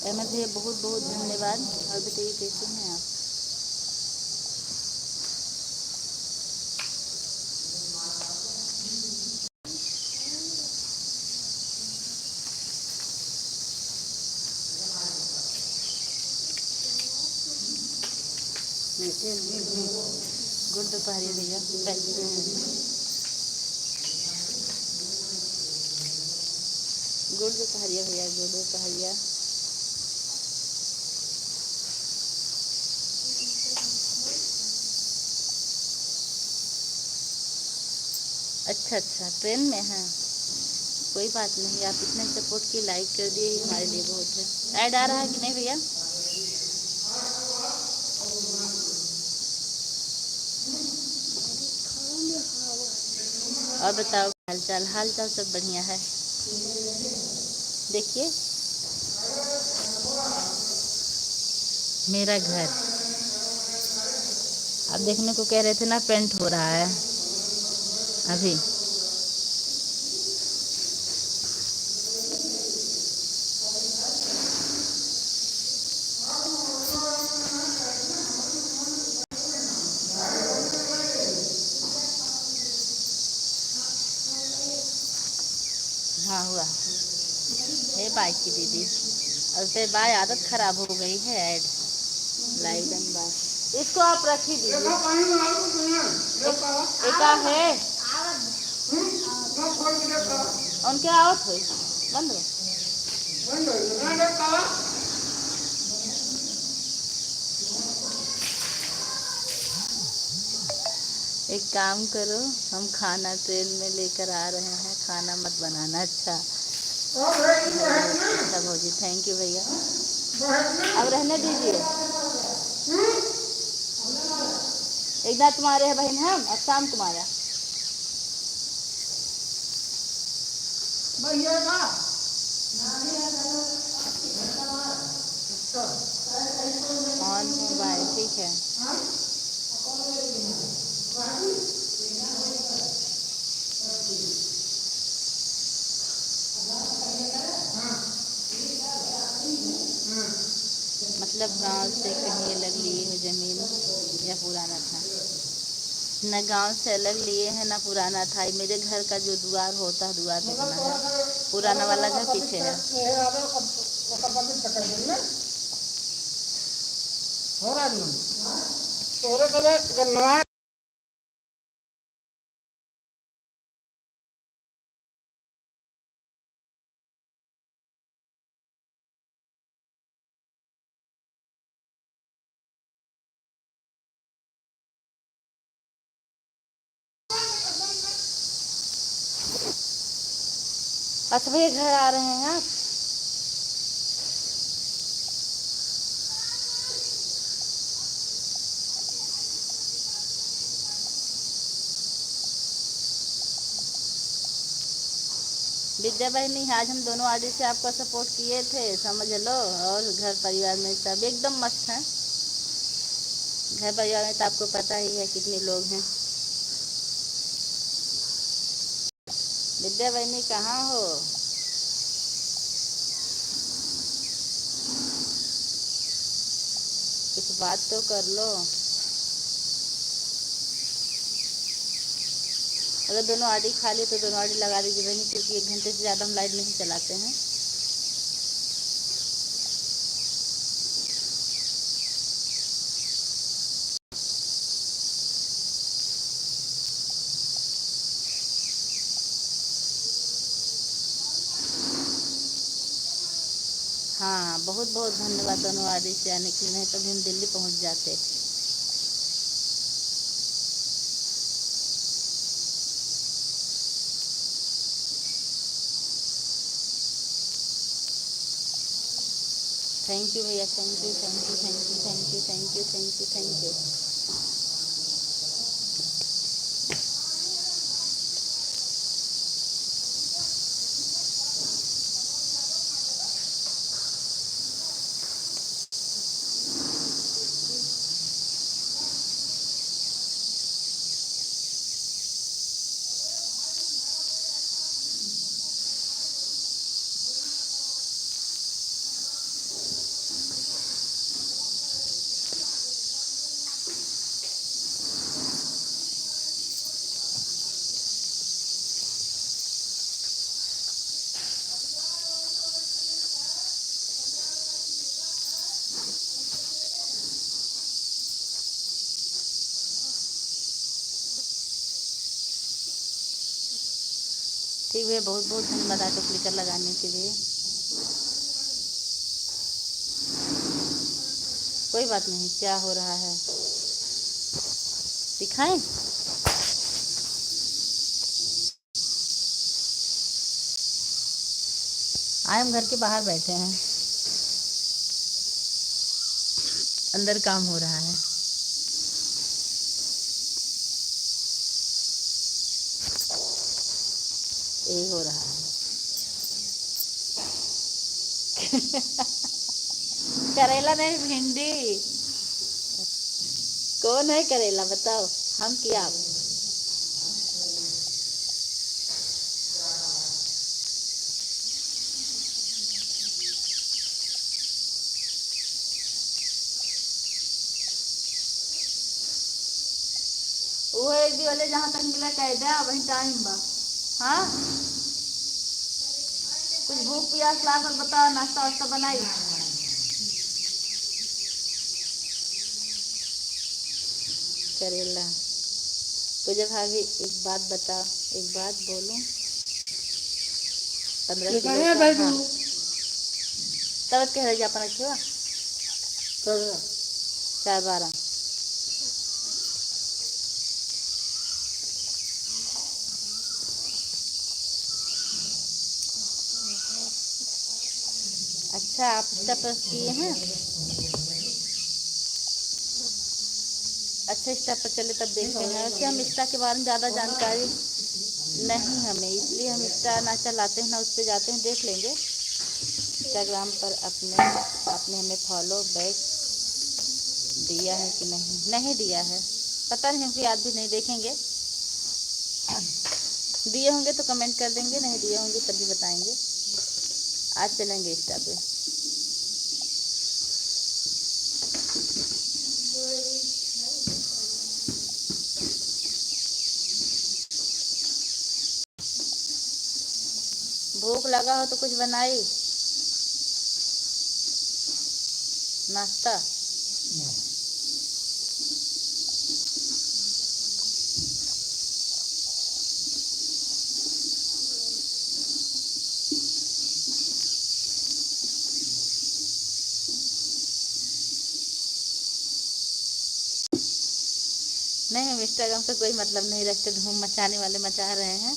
अहमद भैया बहुत बहुत धन्यवाद। और बताइए कैसे हैं आप? गुड दोपहर भैया। गुड दोपहरिया भैया, गुड दोपहरिया। अच्छा अच्छा, ट्रेन में हैं। कोई बात नहीं, आप इतने सपोर्ट की लाइक कर दिए ही हमारे लिए बहुत है। ऐड आ रहा है कि नहीं भैया? और बताओ हाल चाल? हाल चाल सब बढ़िया है। देखिए मेरा घर, आप देखने को कह रहे थे ना, पेंट हो रहा है अभी। हाँ हुआ है बाय की दीदी। और फिर बाय आदत खराब हो गई है। ऐड लाइव एंड बाय, इसको आप रख ही दीजिए। एक है उनके आवत हो बंद हो। एक काम करो, हम खाना ट्रेन में लेकर आ रहे हैं, खाना मत बनाना। अच्छा अच्छा भौजी, थैंक यू भैया। अब रहने दीजिए। एक बार तुम्हारे है बहन, हम अब शाम तुम्हारा भैया का ऑन मोबाइल, ठीक है। मतलब गांव से कहीं अलग लिए हो जमीन या पुराना था? न गांव से अलग लिए हैं ना पुराना था। मेरे घर का जो द्वार होता है, द्वार पे बना है। पुराना वाला घर पीछे है। अच्छा भैया, घर आ रहे हैं आप? विद्या भाई नहीं, आज हम दोनों आदि से आपका सपोर्ट किए थे, समझ लो। और घर परिवार में सब एकदम मस्त हैं। घर परिवार में तो आपको पता ही है कितने लोग हैं। विद्या बहनी कहाँ हो? कुछ बात तो कर लो। अगर दोनों आदि खा ली तो दोनों आदि लगा दीजिए बहनी, क्योंकि 1 घंटे से ज़्यादा हम लाइट नहीं चलाते हैं। हाँ, बहुत बहुत धन्यवाद दोनों आदि से आने के लिए, नहीं तो भी हम दिल्ली पहुंच जाते। थैंक यू भैया, thank you thank you thank you thank you thank you thank you thank you. ठीक है, बहुत बहुत धन्यवाद ऑटो क्लिकर लगाने के लिए। कोई बात नहीं, क्या हो रहा है दिखाएं। आए हम घर के बाहर बैठे हैं, अंदर काम हो रहा है। यही हो रहा है। करेला नहीं, भिंडी। कौन है करेला बताओ, हम कि आप? वो एक दी वाले जहाँ तक मिला कह दे, वही टाइम बा। हाँ, कुछ भूख प्यास लागल बताओ, नाश्ता वास्ता बनाई। करेला पूजा भाभी, एक बात बताओ, एक बात बोलूं। 15 किलो का, हाँ। तब कह रही अपन रखिएगा 4-12। अच्छा, आप स्टेप किए हैं? अच्छा, स्टेप पर चले तब देखते हैं। वैसे हम इंस्टा के बारे में ज़्यादा जानकारी नहीं हमें, इसलिए हम इंस्टा ना चलाते हैं ना उस पर जाते हैं। देख लेंगे इंस्टाग्राम पर अपने आपने हमें फॉलो बैक दिया है कि नहीं, नहीं दिया है, पता नहीं, हमको याद भी नहीं। देखेंगे, दिए होंगे तो कमेंट कर देंगे, नहीं दिए होंगे तब भी बताएंगे। आज चलेंगे इंस्टा पे। भूख लगा हो तो कुछ बनाई नाश्ता। नहीं, हम इंस्टाग्राम से कोई मतलब नहीं रखते, धूम मचाने वाले मचा रहे हैं।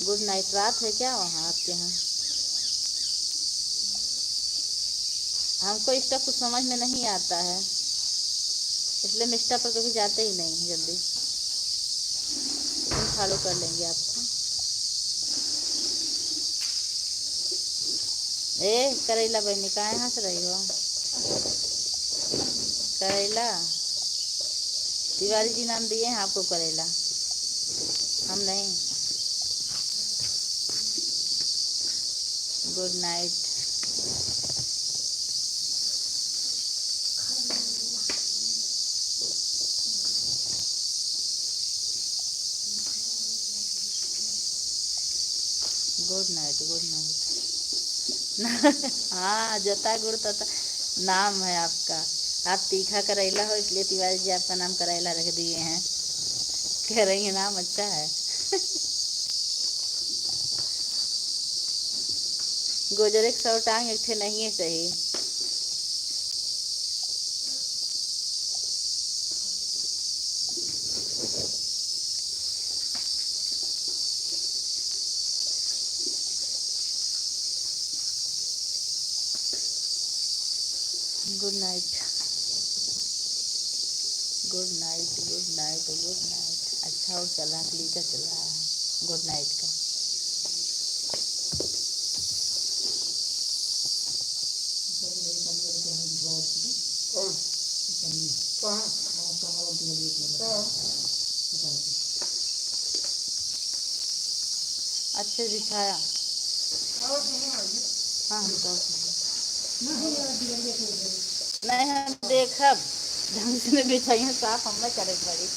Good night. रात है क्या वहाँ आपके यहाँ? हमको इंस्टा कुछ समझ में नहीं आता है, इसलिए हम इंस्टा पर कभी जाते ही नहीं जल्दी। हम फॉलो कर लेंगे आपको। ए करेला बहनी, कहाँ हंस रही हो? करेला तिवारी जी नाम दिए हैं आपको करेला, हम नहीं। Good night. Good night, good night. हाँ, जता गुड़ तता नाम है आपका। आप तीखा करेला हो, इसलिए तिवारी जी आपका नाम करेला रख दिए हैं। कह रही है नाम अच्छा है। गोजर एक 100 टांग एक थे नहीं है सही। Good night, good night, good night, good night. अच्छा और चला क्लीकर चल रहा है गुड नाइट का। अच्छे बिछाया। हाँ, तो नहीं, हम देखब ढंग से बिछाइए, साफ हम करे पड़ी।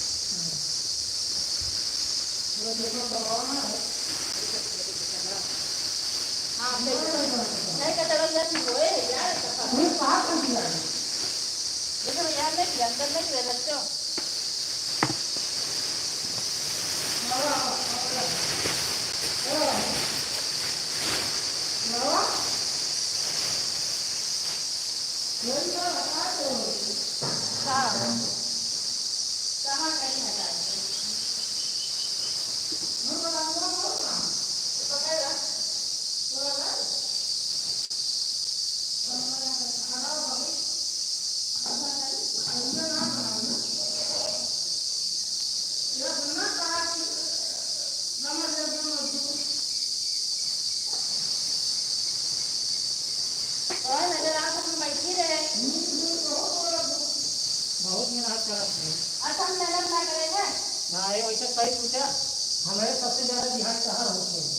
अंदर नहीं रह सकते हो। अच्छा हम मेहनत ना करेंगे ना ये वैसे सही पूछा हमारे सबसे ज्यादा बिहार शहर होते हैं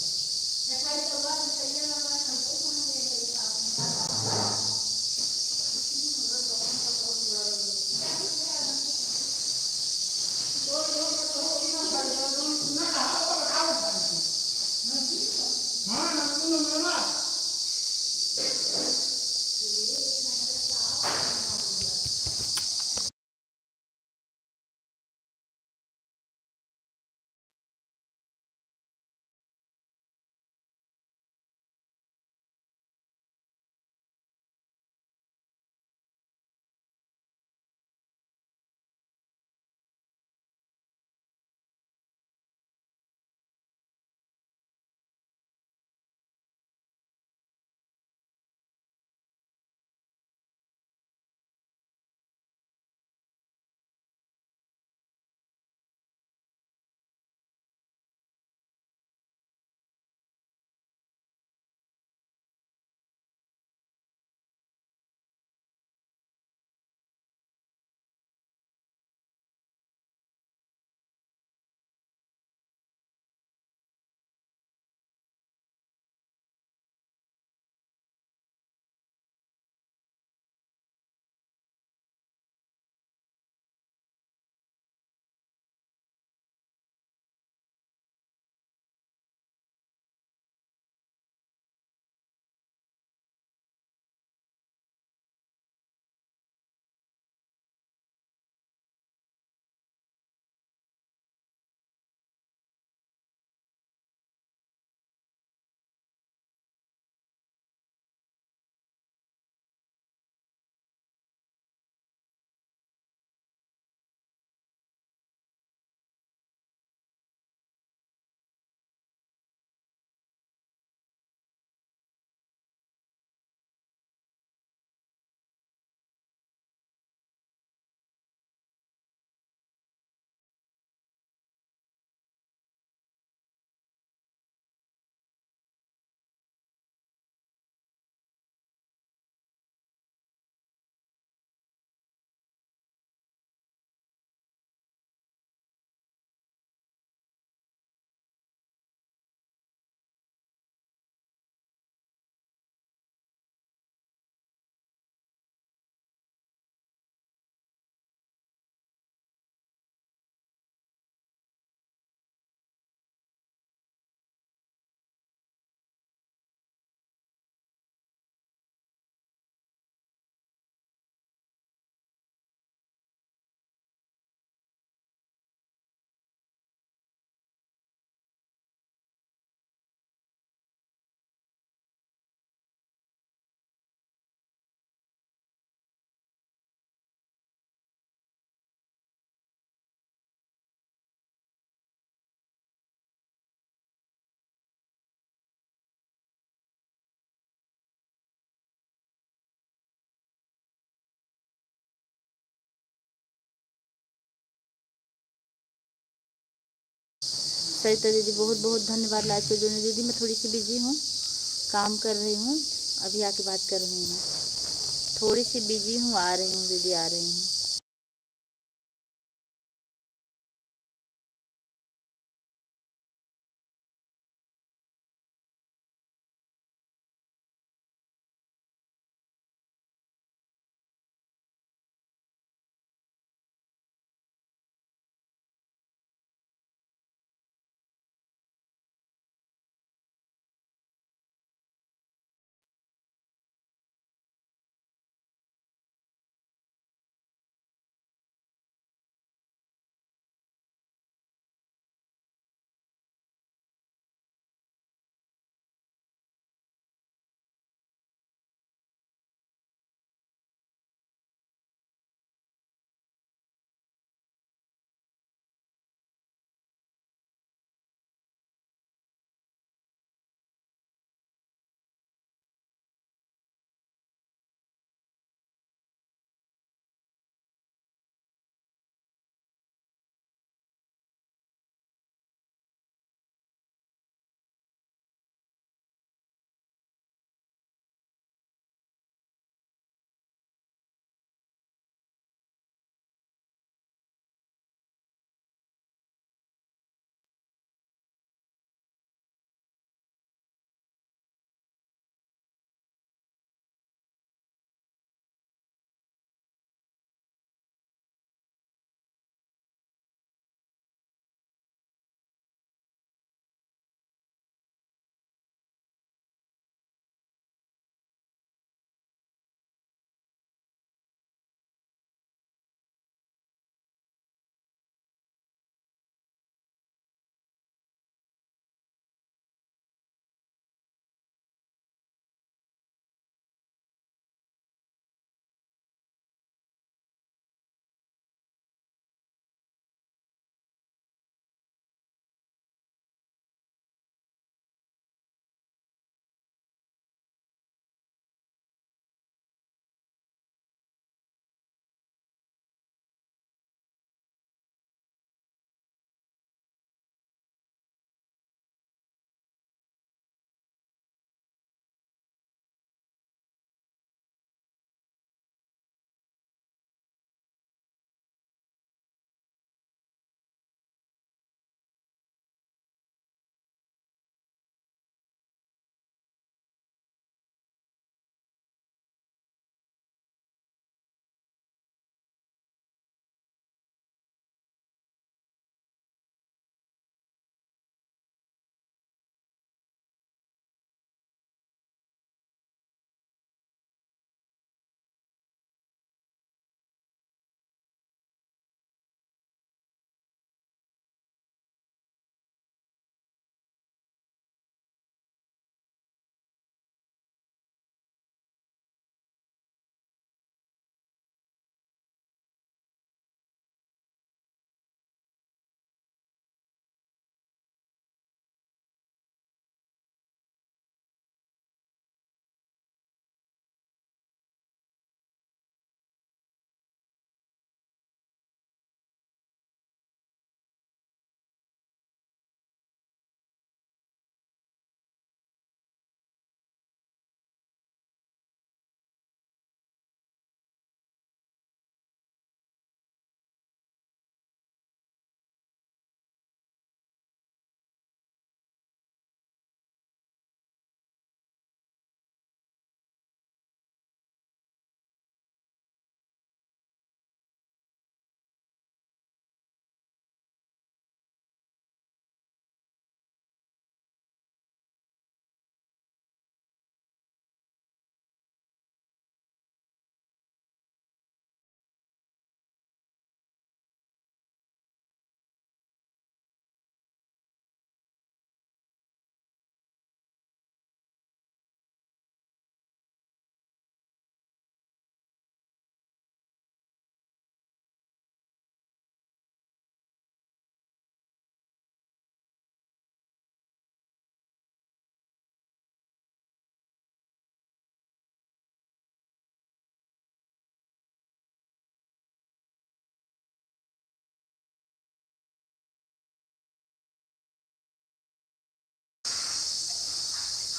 सरिता दीदी बहुत बहुत धन्यवाद लाइव पे जुड़ने दीदी। मैं थोड़ी सी बिजी हूँ, काम कर रही हूँ, अभी आके बात कर रही हूँ। थोड़ी सी बिजी हूँ, आ रही हूँ दीदी, आ रही हूँ।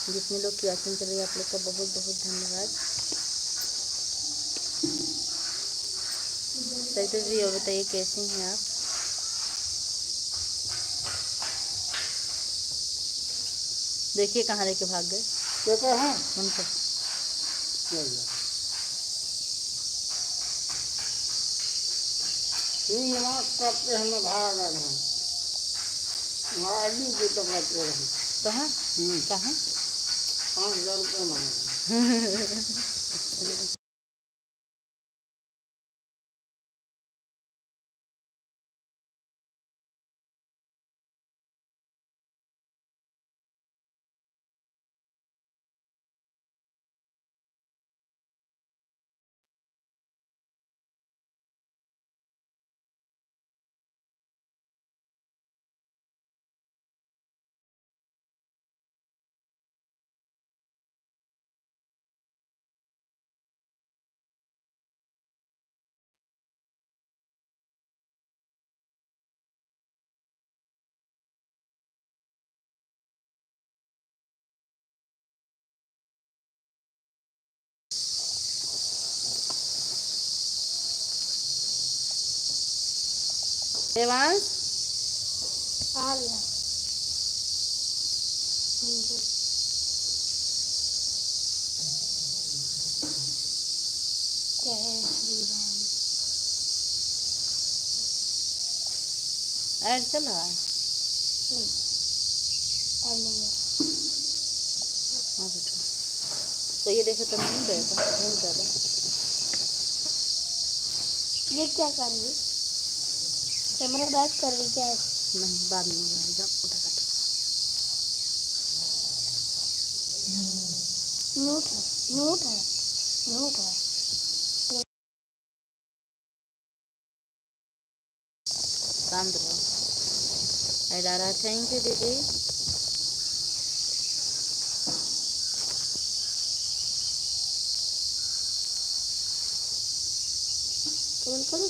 जितने लोग की वाचिंग कर रही है आप लोग का बहुत बहुत धन्यवाद। सही जी, और बताइए कैसी हैं आप? देखिए कहाँ लेके भाग गए पेपर है उनको। नमाज पढ़ते हम भाग रहे हैं आदमी को तो करते रहे कहाँ कहाँ 5,000 रुपये मांगे। देवांश आ गया। जय श्री राम। ऐड चल रहा है। और नहीं है। हाँ बेटा, तो ये देखो तो नहीं गएगा, नहीं जाएगा। ये क्या कर रही? कैमरा बैक कर रही क्या? नहीं, बाद में जाएगा उधर का। म्यूट है, म्यूट है, म्यूट है। शांत रहो। ऐड आ रहा है। थैंक यू दीदी। कौन करूँ?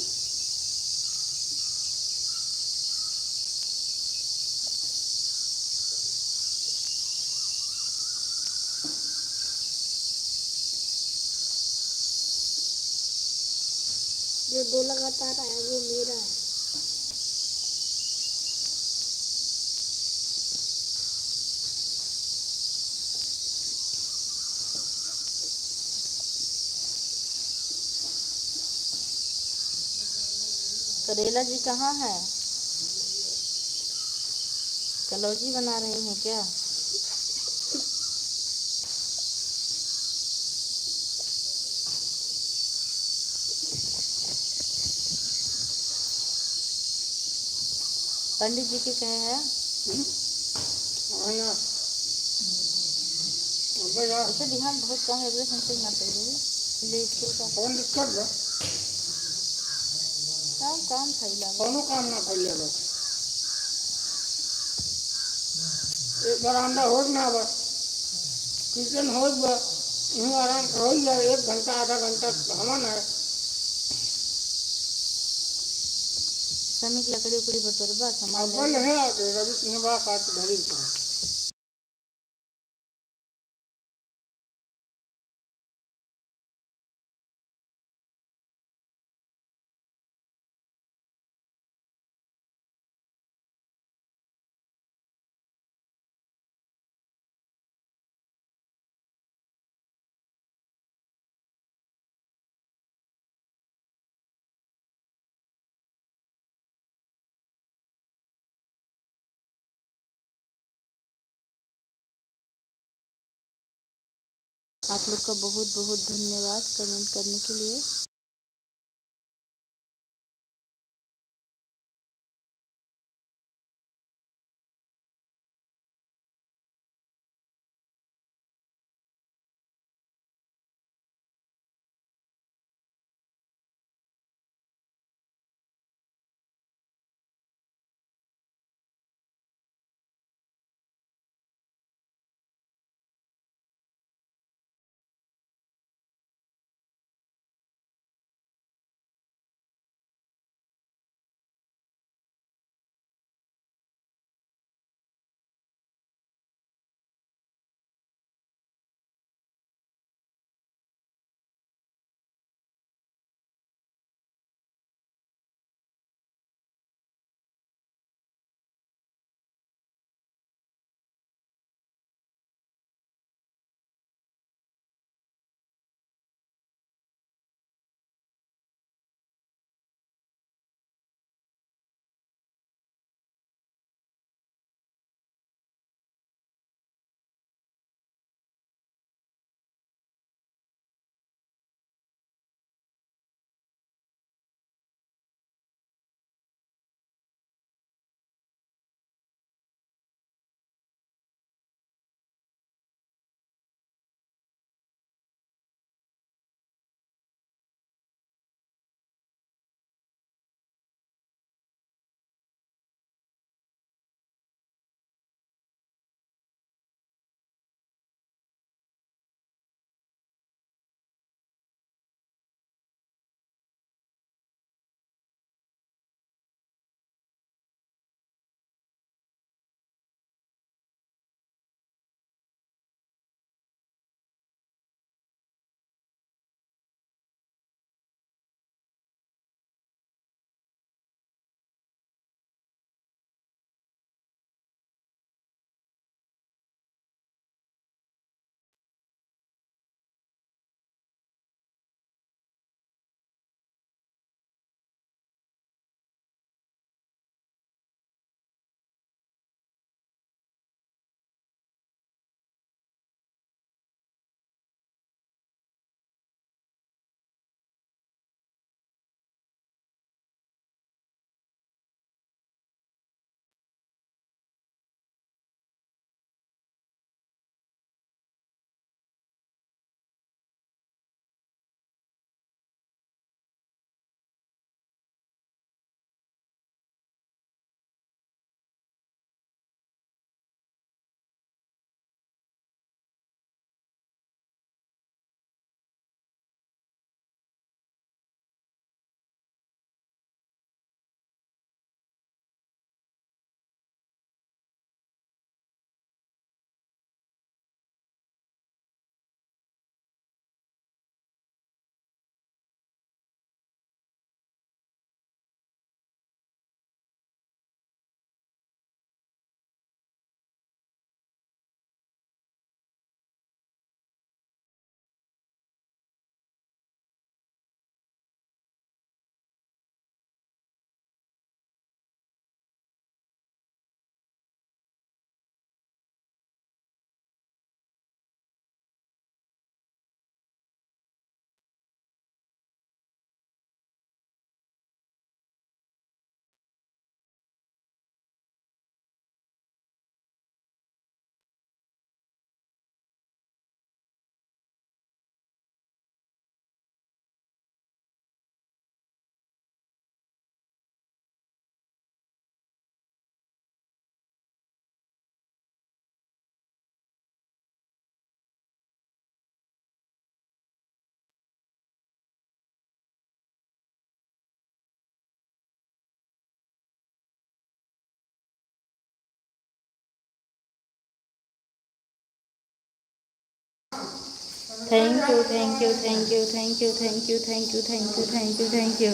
जो 2 लगातार आया वो मेरा है। करेला जी कहाँ है? कलौजी बना रही हैं क्या? पंडित जी के कहे हैं उसे ध्यान बहुत कम है, हमसे ना चाहिए ले स्कूल का कौन दिक्कत है काम फैला कोनो काम ना फैले बस एक बरामदा हो ना बस किचन हो बस यूँ आराम हो जाए 1 घंटा आधा घंटा हमन है समी की लकड़ी उकड़ी बटोरबा सामान अपन है आके रवि सिंह बा काट धरी था आप लोग का बहुत बहुत धन्यवाद कमेंट करने के लिए। Thank you, thank you, thank you, thank you, thank you, thank you, thank you, thank you, thank you.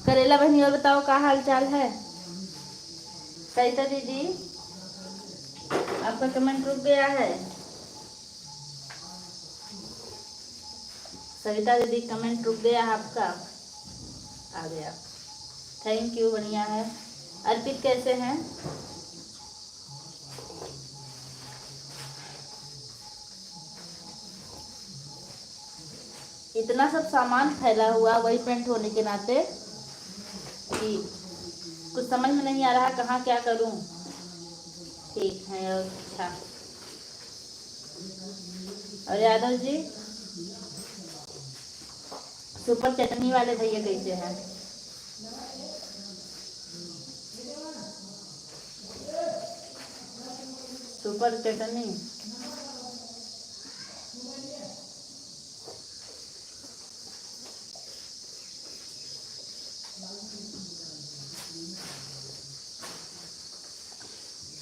करेला बहनी, और बताओ क्या हाल चाल है? सरिता दीदी, आपका कमेंट रुक गया है। सरिता दीदी, कमेंट रुक गया है आपका। आ गया। थैंक यू, बढ़िया है। अर्पित कैसे हैं? इतना सब सामान फैला हुआ वही पेंट होने के नाते कि कुछ समझ में नहीं आ रहा कहाँ क्या करूं। ठीक है, अच्छा। और यादव जी, सुपर चटनी वाले भैया कैसे हैं? सुपर चटनी।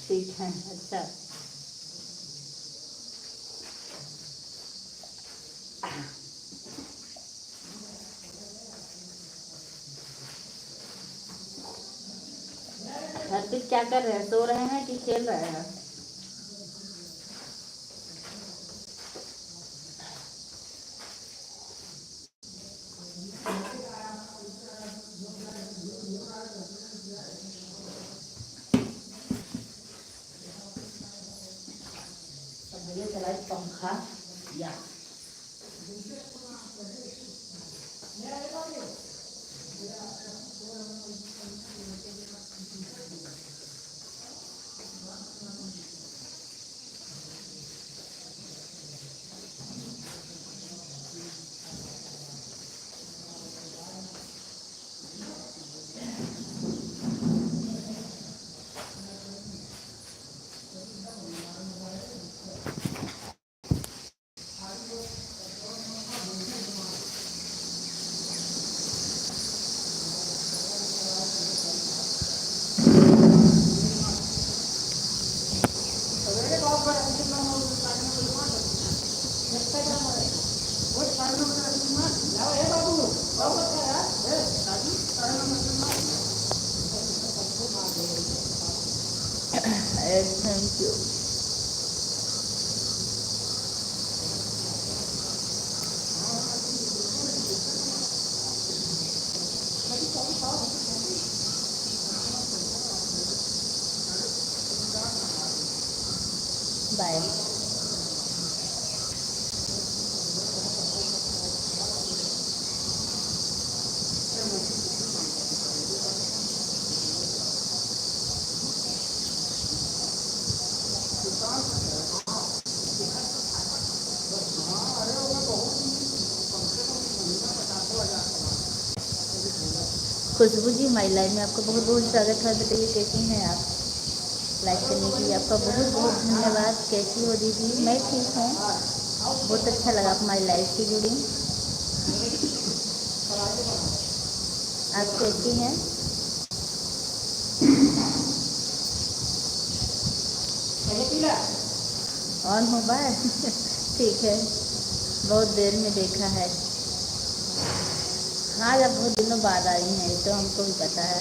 ठीक है, अच्छा। हरप्रीत क्या कर रहे हैं? सो रहे हैं कि खेल रहे हैं? भैया चलाए पंखा या and thank you. Bye. Khushboo ji my life में आपका बहुत बहुत स्वागत है। बताइए कैसी हैं आप? लाइक करने के लिए आपका बहुत बहुत धन्यवाद। कैसी हो दीदी? मैं ठीक हूँ, बहुत अच्छा लगा आप हमारी लाइफ से जुड़ी। आप कैसी हैं? ऑन हो बाय ठीक है, बहुत देर में देखा है। हाँ, जब बहुत दिनों बाद आई हैं तो हमको भी पता है।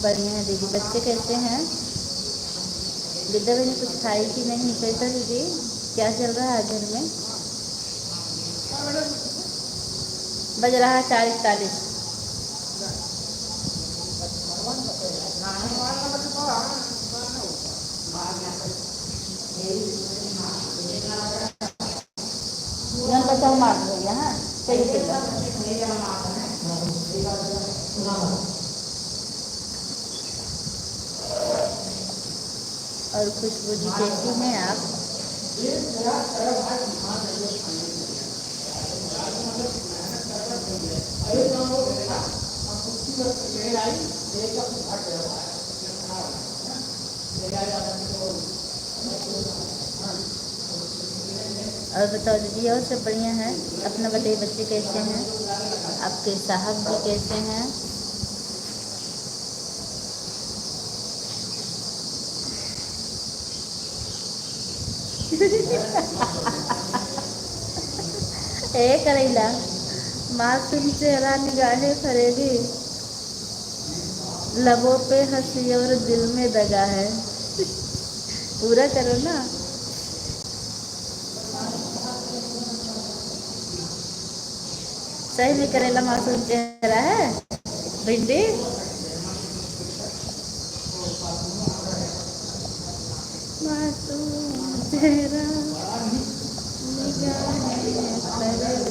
बढ़िया है दीदी। बच्चे कैसे हैं? विद्या बहन कुछ खाई कि नहीं? कैसा दीदी क्या चल रहा है घर में? बज रहा है 4:41। बच्चा मार भैया। हाँ सही और खुशबू जी कैसी हैं आप? और बताओ दीदी, और सब बढ़िया है? अपना बताइए, बच्चे कैसे हैं? आपके साहब जी कैसे हैं? ए करेला मासूम चेहरा निगाहें फरेबी, लबों पे हंसी और दिल में दगा है। पूरा करो ना। सही में करेला मासूम चेहरा है भिंडी? मासूम चेहरा।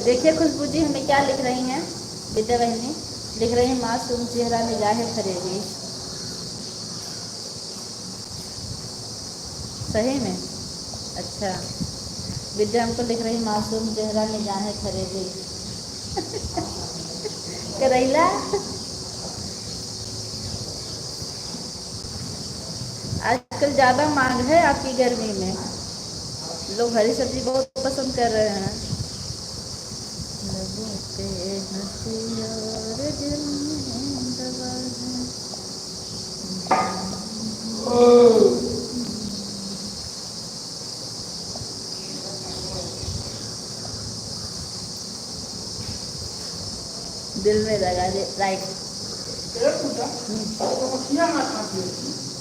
देखिए खुशबू जी हमें क्या लिख रही हैं विद्या बहनी? लिख रही हैं मासूम चेहरा निगाहें फरेबी। सही में? अच्छा, विद्या हमको लिख रही मासूम चेहरा निगाहें फरेबी। करेला आजकल ज़्यादा मांग है आपकी गर्मी में, लोग हरी सब्जी बहुत पसंद कर रहे हैं। दिल में लगा दे राइट।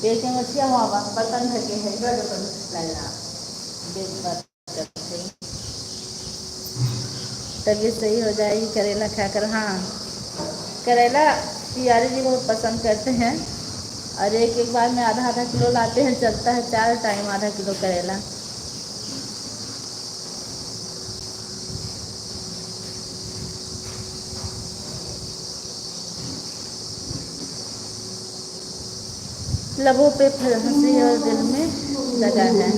पेट में मछलियाँ हुआ बर्तन धर के है लगना तबीयत सही हो जाएगी करेला खाकर। हाँ, करेला पियारी जी बहुत पसंद करते हैं और एक एक बार में आधा आधा किलो लाते हैं, चलता है 4 टाइम आधा किलो करेला। लबों पे हंसी और दिल में लगा है।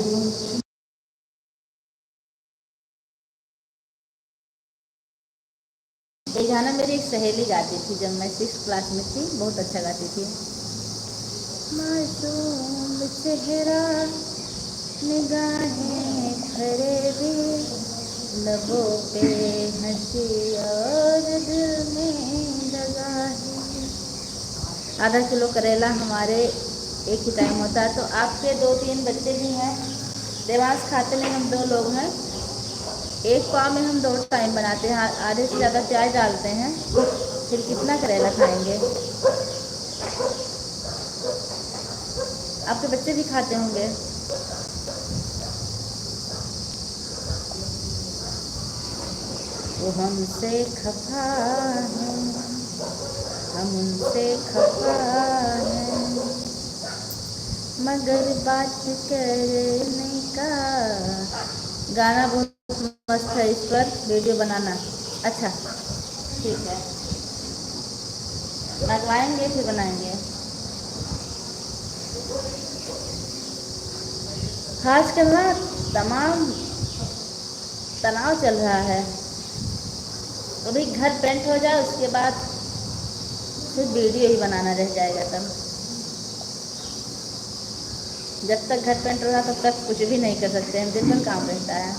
ये गाना मेरी एक सहेली गाती थी जब मैं 6th क्लास में थी, बहुत अच्छा गाती थी। मासूम चेहरा निगाहें फरेबी, लबों पे हंसी और दिल में लगा है। आधा किलो करेला हमारे एक ही टाइम होता है। तो आपके 2-3 बच्चे भी हैं, देवांश खाते में हम 2 लोग हैं। एक पाव में हम 2 टाइम बनाते हैं, आधे से ज़्यादा प्याज डालते हैं, फिर कितना करेला खाएंगे? आपके बच्चे भी खाते होंगे। वो हमसे खफा है, हम उनसे खफा है, मगर बात करने का। गाना बहुत मस्त है, इस पर वीडियो बनाना। अच्छा ठीक है, लगवाएंगे फिर बनाएंगे। आजकल ना तमाम तनाव चल रहा है। अभी घर पेंट हो जाए उसके बाद सिर्फ वीडियो ही बनाना रह जाएगा। तब जब तक घर पेंट हो रहा तब तक कुछ भी नहीं कर सकते हैं, दिन भर काम रहता है।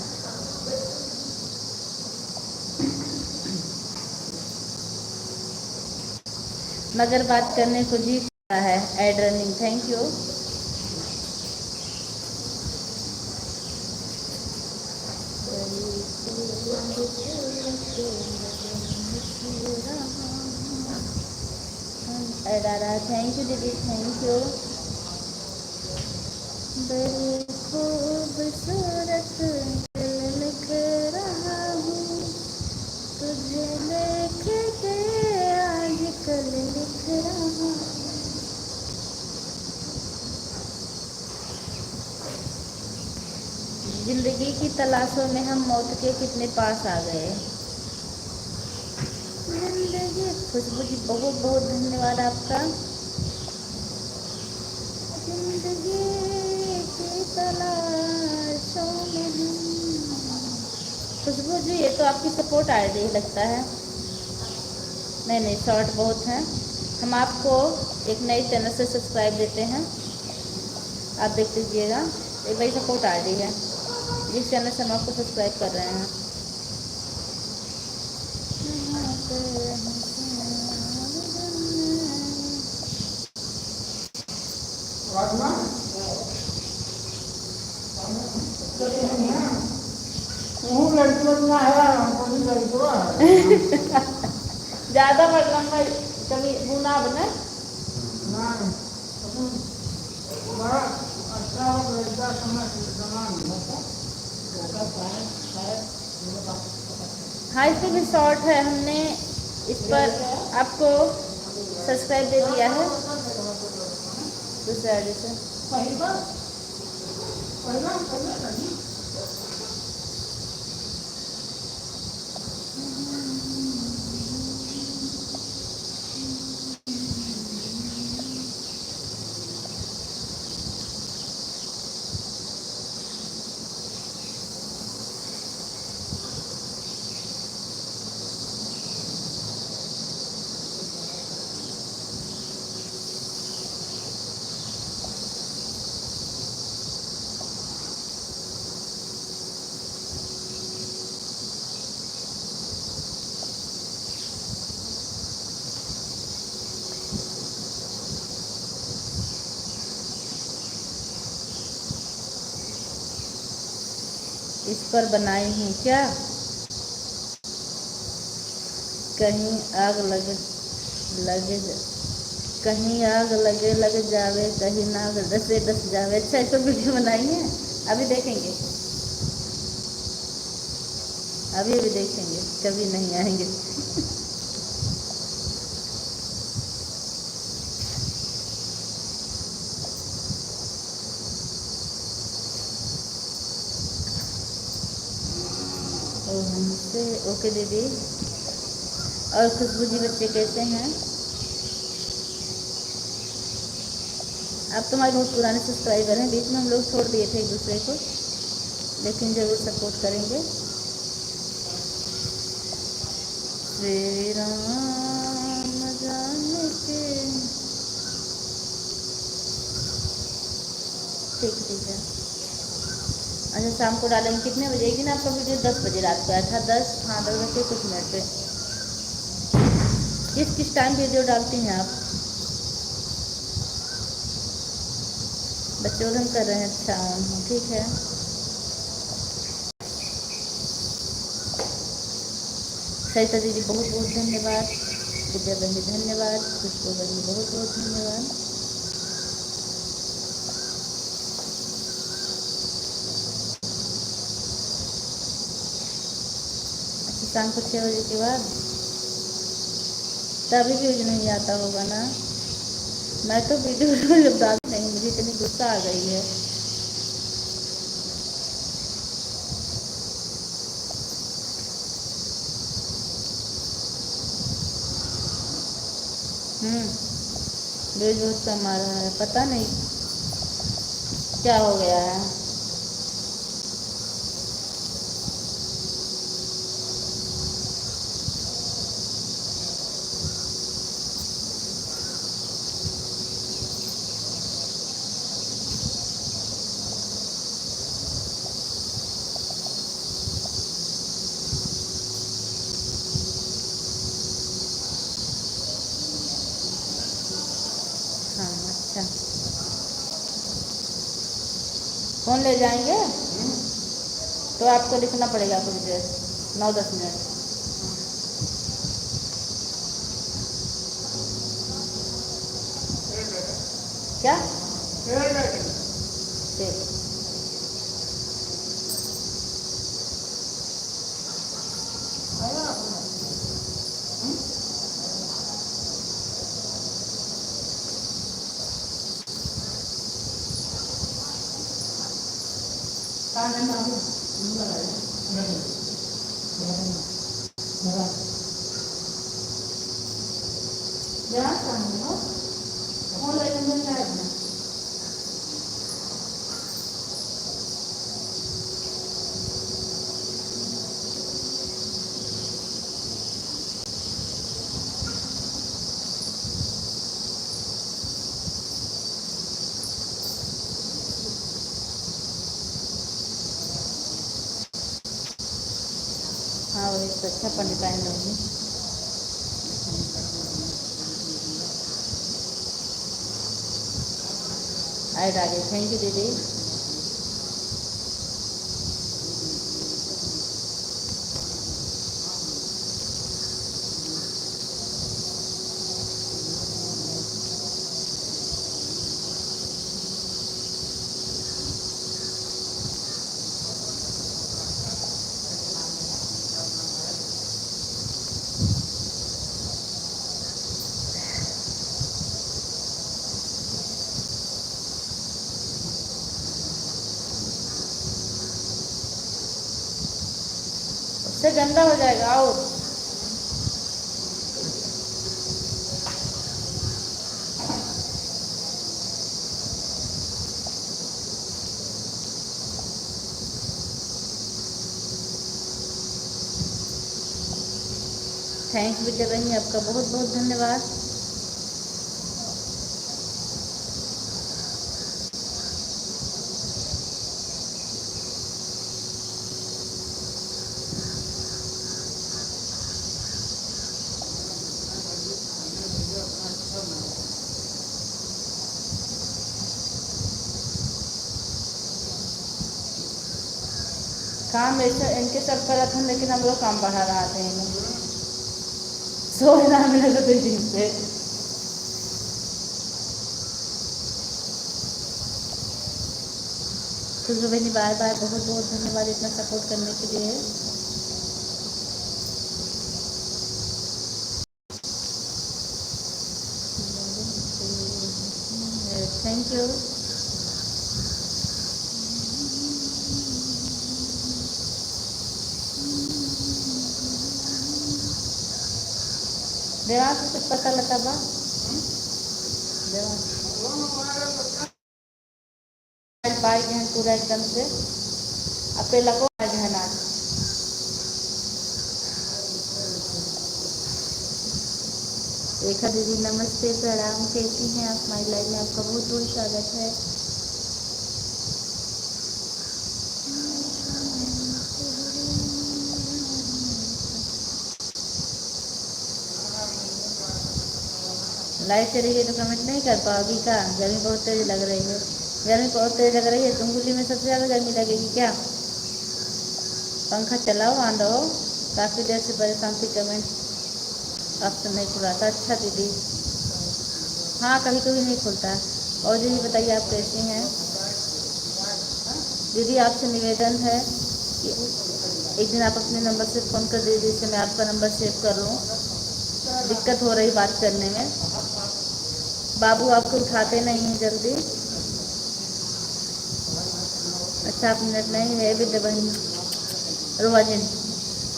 मगर बात करने को जी रहा है। एड running, thank you. Thank you दीदी, थैंक यू। बड़ी खूबसूरत दिल लिख रहा हूँ, तुझे लिख के आजकल लिख रहा हूँ। जिंदगी की तलाशों में हम मौत के कितने पास आ गए। जिंदगी, खुशबू जी बहुत बहुत धन्यवाद आपका। जिंदगी की तलाशों में हम। खुशबू जी ये तो आपकी सपोर्ट आईडी लगता है। नहीं नहीं, शॉर्ट बहुत हैं। हम आपको एक नई चैनल से सब्सक्राइब देते हैं, आप देख लीजिएगा। एक बड़ी सपोर्ट आईडी है, जिस चैनल से हम आपको सब्सक्राइब कर रहे हैं। ज़्यादा लंबा कभी बुना बने हाँ, इस पर भी शॉर्ट है। हमने इस पर आपको सब्सक्राइब दे दिया है दूसरे आईडी से। इस पर बनाई हूँ क्या, कहीं आग लगे लगे कहीं आग लगे लग जावे, कहीं नाग डसे डस जावे। अच्छा, इस पर वीडियो बनाई है, अभी देखेंगे। अभी देखेंगे, कभी नहीं आएंगे। हमसे ओके दीदी। और खुशबू जी बच्चे कैसे हैं? आप तो हमारे बहुत पुराने सब्सक्राइबर हैं, बीच में हम लोग छोड़ दिए थे एक दूसरे को, लेकिन ज़रूर सपोर्ट करेंगे। श्री राम जाने के। ठीक है। अच्छा, शाम को डालेंगे। कितने बजेगी ना आपका वीडियो? 10 बजे रात को आया था। 10, हाँ 10 बजे कुछ मिनट पे। किस टाइम वीडियो डालती हैं आप? बच्चे उधम कर रहे हैं। अच्छा, ठीक है। सरिता दीदी बहुत बहुत धन्यवाद। विद्या बहन धन्यवाद। खुशबू बहन बहुत बहुत धन्यवाद। शाम को 6 बजे के बाद, तभी व्यूज नहीं आता होगा ना। मैं तो वीडियो जब डालती नहीं, मुझे इतनी गुस्सा आ गई है। व्यूज बहुत कम आ रहा है, पता नहीं क्या हो गया है। हाँ अच्छा, कौन ले जाएंगे? तो आपको लिखना पड़ेगा कुछ देर, 9-10 मिनट। क्या? ठीक। हाँ वही तो, अच्छा पंडित आए लोग। ऐड आ गई, थैंक यू दीदी। उससे गंदा हो जाएगा। और थैंक्स भी कर रही हैं, आपका बहुत बहुत धन्यवाद। काम ऐसे इनके सब करा था, लेकिन हम लोग काम बढ़ा रहा थे इन्हें, सोचना मिला तो कोई दिन से। खुशबू बहनी बार बार बहुत बहुत धन्यवाद इतना सपोर्ट करने के लिए। Thank you. देवास से कुछ पता लगा बा? देवास पाई हैं पूरा एकदम से, अपने लगो ना। रेखा दीदी नमस्ते, प्रणाम, कैसी हैं आप? हमारी लाइव में आपका बहुत बहुत स्वागत है। लाइव चली गई तो कमेंट नहीं कर पाओगी क्या? गर्मी बहुत तेज लग रही है, गर्मी बहुत तेज लग रही है। तुमकुली में सबसे ज़्यादा गर्मी लगेगी क्या? पंखा चलाओ, आंदो। काफ़ी देर से परेशान थी, कमेंट ऑप्शन नहीं खुला था। अच्छा दीदी, हाँ कभी कभी नहीं खुलता। और दीदी बताइए आप कैसी हैं? दीदी आपसे निवेदन है कि एक दिन आप अपने नंबर से फ़ोन कर दीजिए, जिससे मैं आपका नंबर सेव कर लूँ। दिक्कत हो रही बात करने में। बाबू आपको उठाते नहीं हैं जल्दी। अच्छा, आप मिनट नहीं है विद्या बहन रोवाजिन।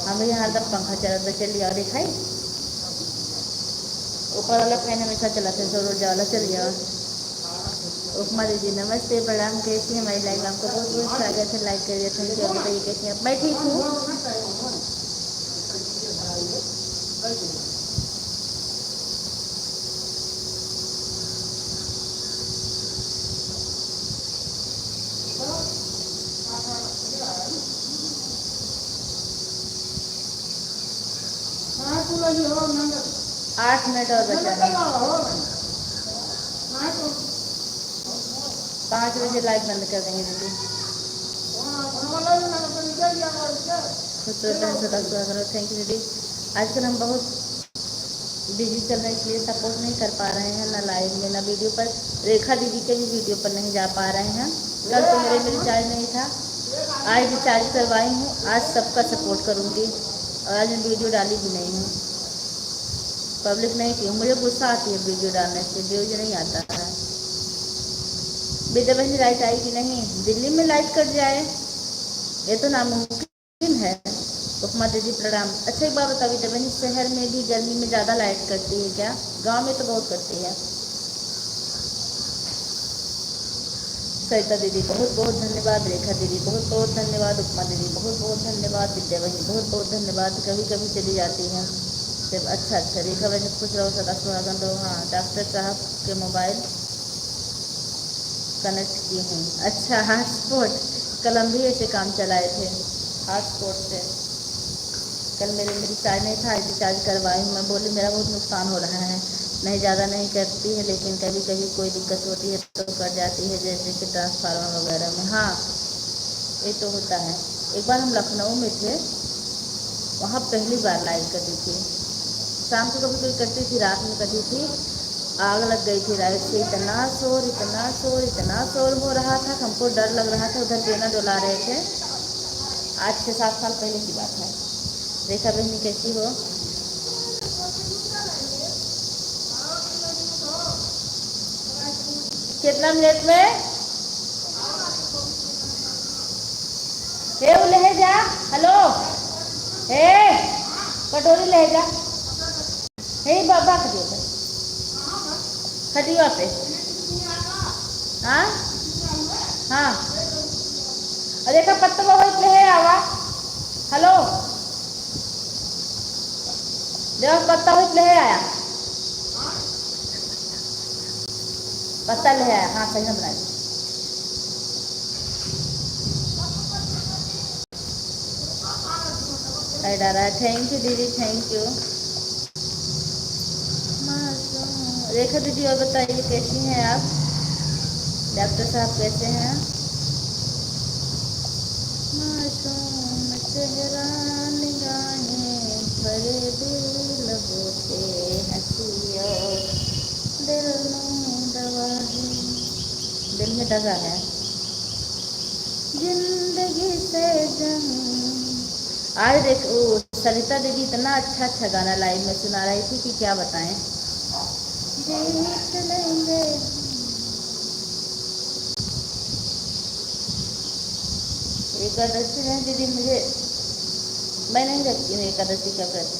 हाँ भैया, हर दम पंखा चला था, चलिए और दिखाई ऊपर वाला फैन हमेशा चलाते हैं, सौ रोज वाला चलिए। उपमा दीदी नमस्ते, प्रणाम, कैसी है हमारी लाइव? आपको बहुत बहुत स्वागत है, लाइक करिए, थैंक यू। बताइए कैसी हैं आप? मैं ठीक हूँ। हाँ, पूरा जी हो नंबर 8 मिनट और बचा है। 5 बजे लाइव बंद कर देंगे दीदी। खुश रहो, थैंक यू दीदी। आजकल हम बहुत बिजी चल रहे हैं, इसलिए सपोर्ट नहीं कर पा रहे हैं, ना लाइव में ना वीडियो पर। रेखा दीदी के भी वीडियो पर नहीं जा पा रहे हैं। कल तो मेरे में रिचार्ज नहीं था, आज रिचार्ज करवाई हूँ। आज सबका सपोर्ट करूँगी और आज मैं वीडियो डाली भी नहीं हूँ, पब्लिक नहीं की। मुझे गुस्सा आती है वीडियो डालने से, व्यूज नहीं आता है। विद्या बहन लाइट आई कि नहीं? दिल्ली में लाइट कट जाए ये तो नामुमकिन है। उपमा दीदी प्रणाम। अच्छा एक बात बताओ विद्या बहन, शहर में भी गर्मी में ज़्यादा लाइट कटती है क्या? गांव में तो बहुत कटती है। सरिता दीदी बहुत बहुत धन्यवाद, रेखा दीदी बहुत बहुत धन्यवाद, उपमा दीदी बहुत बहुत धन्यवाद, विद्या बहन बहुत बहुत धन्यवाद। कभी कभी चली जाती हैं सब। अच्छा अच्छा, रेखा बहन खुश रहो, सदा सुहागन रहो। हाँ, डॉक्टर साहब के मोबाइल कनेक्ट की हूँ। अच्छा, हॉटस्पॉट कल हम भी ऐसे काम चलाए थे हॉटस्पॉट से। कल मेरे में रिचार्ज नहीं था, रिचार्ज करवाई हूँ। मैं बोली मेरा बहुत नुकसान हो रहा है। नहीं ज़्यादा नहीं करती है, लेकिन कभी कभी कोई दिक्कत होती है तो कर जाती है, जैसे कि ट्रांसफार्मर वगैरह में। हाँ, ये तो होता है। एक बार हम लखनऊ में थे, वहाँ पहली बार लाइट कटी थी। शाम को कभी कोई कटी थी, रात में कटी थी। आग लग गई थी लाइट से। इतना शोर इतना शोर इतना शोर हो रहा था, हमको डर लग रहा था। उधर बेना डोला रहे थे। आज 6-7 साल पहले की बात है। रेखा बहनी कैसी हो? कितना मिनट में? हे वो ले जा, हेलो हे कटोरी ले जा। हे बाबा खड़ियो पे, खटिया पे। हाँ हाँ, अरे का पत्ता बहुत ले है आवा। हेलो देखो पत्ता बहुत ले आया, पत्ता ले आया। हाँ सही ना बनाई। डाला, थैंक यू दीदी, थैंक यू। रेखा दीदी और बताइए कैसी हैं आप? डॉक्टर साहब कैसे हैं? मासूम चेहरा निगाहें भरे दिल होते हंसियो दिल में दवा है, दिल में दगा है। जिंदगी से जंग। आज देख ओ सरिता दीदी इतना अच्छा अच्छा गाना लाइव में सुना रही थी कि क्या बताएं। जीत लेंगे। एकादशी है दीदी, मुझे मैं नहीं रखती हूँ एकादशी का व्रत।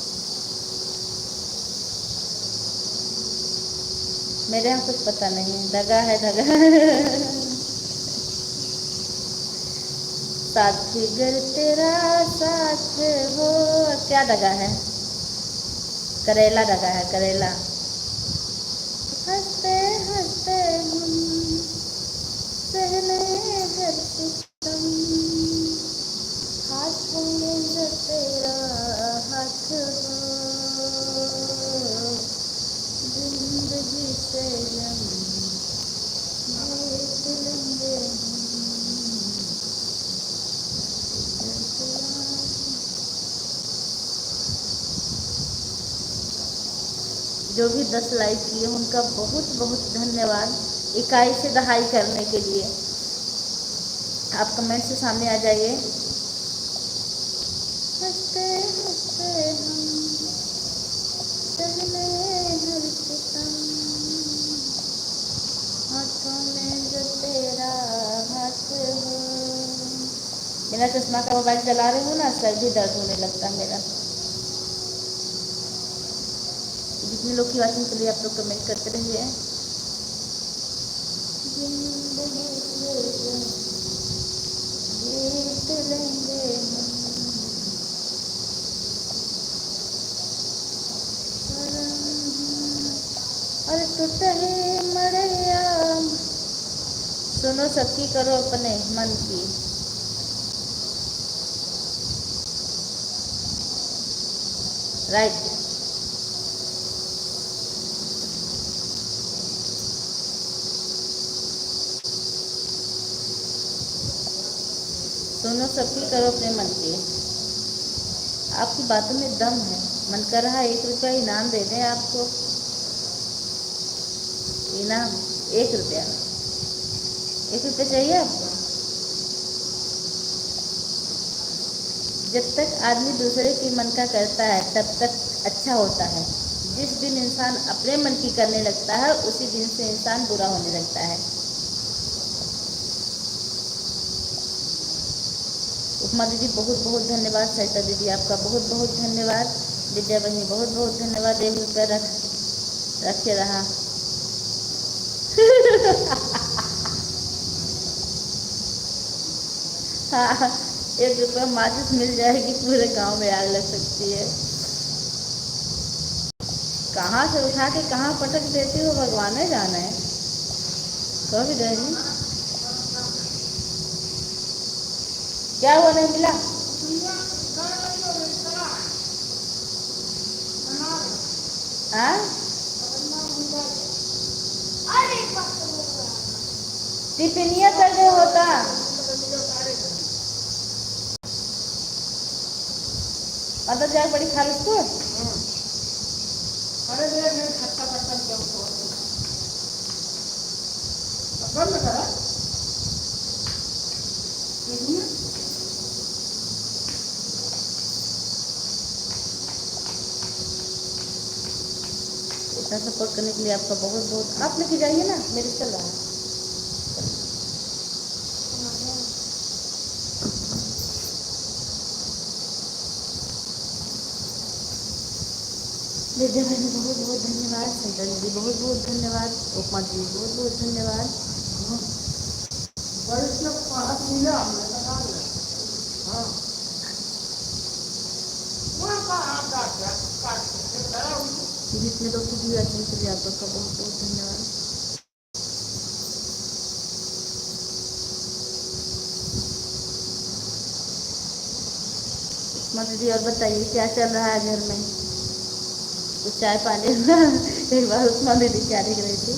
मेरे यहाँ कुछ पता नहीं है, दगा है दगा। साथी गर तेरा साथ हो, क्या दगा है? करेला दगा है, करेला। हंसते हंसते हम सहने हर सितम, हाथ में तेरा हाथ हो, जिंदगी से जम जीत लेंगे जो भी 10 लाइक किए उनका बहुत बहुत धन्यवाद। इकाई से दहाई करने के लिए आप कमेंट से सामने आ जाइए। हंसते हंसते हम सहने हर सितम, हाथों में जो तेरा हाथ हो। बिना चश्मा का मोबाइल चला रही हूँ ना, सर भी दर्द होने लगता है मेरा। जितने लोग की वाचिंग के लिए आप लोग कमेंट करते रहिए। जिंदगी से जीत लेंगे हम, और टूट ही मड़ैया। सुनो सबकी करो अपने मन की। राइट। सुनो सबकी करो अपने मन की। आपकी बातों में दम है। मन कर रहा है 1 रुपया इनाम दे दें आपको। इनाम 1 रुपया। 1 रुपया चाहिए आपको? जब तक आदमी दूसरे की मन का करता है तब तक अच्छा होता है। जिस दिन इंसान अपने मन की करने लगता है उसी दिन से इंसान बुरा होने लगता है। उपमा दीदी बहुत बहुत धन्यवाद। सरिता दीदी आपका बहुत बहुत धन्यवाद। विद्या बहनी बहुत बहुत धन्यवाद। 1 रुपया रखे रहा। हाँ, 1 रुपया माचिस मिल जाएगी, पूरे गांव में आग लग सकती है। कहाँ से उठा के कहाँ पटक देती हो भगवान ने जाना है। तो भी गई क्या हुआ, नहीं मिला? हाँ, टिफिनिया कर दे होता। अंदर जाके बड़ी खा उसको। अरे देख खट्टा खट्टा बंद करा। इतना सपोर्ट करने के लिए आपका बहुत बहुत। आप लेके जाइए ना, मेरे चल रहा है। विद्या बहनी बहुत बहुत धन्यवाद। सरिता दीदी बहुत बहुत धन्यवाद। उपमा दीदी बहुत बहुत धन्यवाद। मिला हमने लगा लिया। हाँ जितने लोग की भी अच्छे से आप लोग का बहुत बहुत धन्यवाद। उपमा दीदी और बताइए क्या चल रहा है घर में? कुछ चाय पानी। एक बार उपमा दीदी क्या लिख रही थी,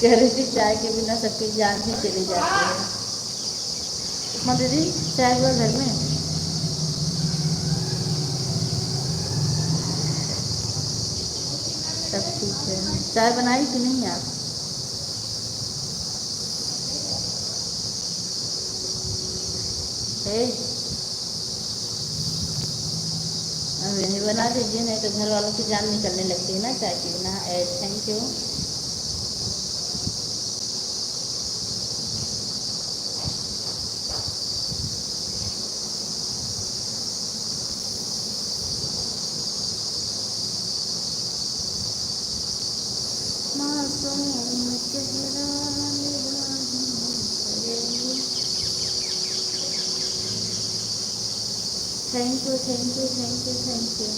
कह रही थी चाय के बिना सबकी जान ही चली जाती है। उपमा दीदी चाय हुआ घर में? सब ठीक है। चाय बनाई कि नहीं आप? है अब नहीं बना दीजिए, नहीं तो घर वालों की जान निकलने लगती है ना चाय के बिना। Thank you. Thank you thank you thank you thank you.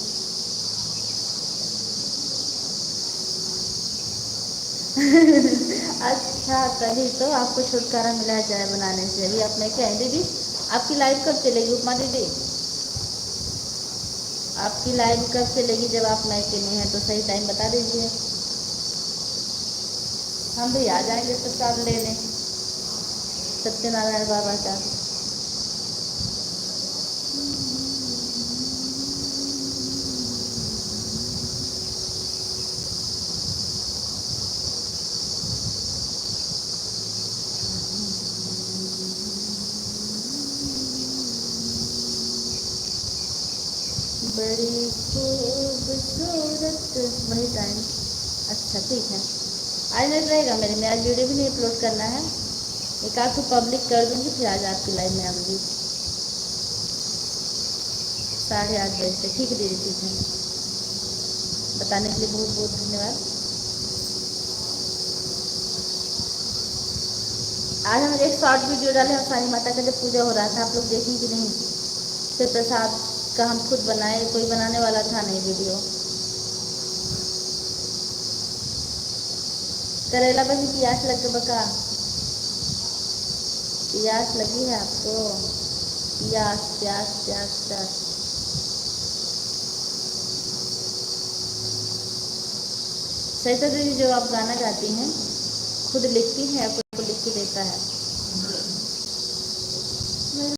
अच्छा, तभी तो आपको छुटकारा मिला है चाय बनाने से। अभी आप मैं क्या है दीदी, आपकी लाइव कब चलेगी उपमा दीदी? आपकी लाइव कब चलेगी? जब आप मैके में हैं तो सही टाइम बता दीजिए, हम भी आ जाएंगे प्रसाद लेने सत्यनारायण बाबा का। बड़ी खूबसूरत वही टाइम। अच्छा ठीक है, आज नहीं रहेगा मेरे में, आज वीडियो भी नहीं अपलोड करना है, एक आध तो पब्लिक कर दूँगी, फिर आज आपकी लाइव में आऊँगी 8:30 बजे से। ठीक है दीदी, ठीक है, बताने के लिए बहुत बहुत धन्यवाद। आज हम एक शॉर्ट वीडियो डाले हैं, साईं माता का जब पूजा हो रहा था, आप लोग देखें कि नहीं? फिर प्रसाद का हम खुद बनाए, कोई बनाने वाला था नहीं वीडियो। करेला बनी प्यास लग बका, प्यास लगी है आपको? प्यास प्यास प्यास प्यास। सही तो दीदी, जो आप गाना गाती हैं खुद लिखती हैं, आपको लिख के देता है?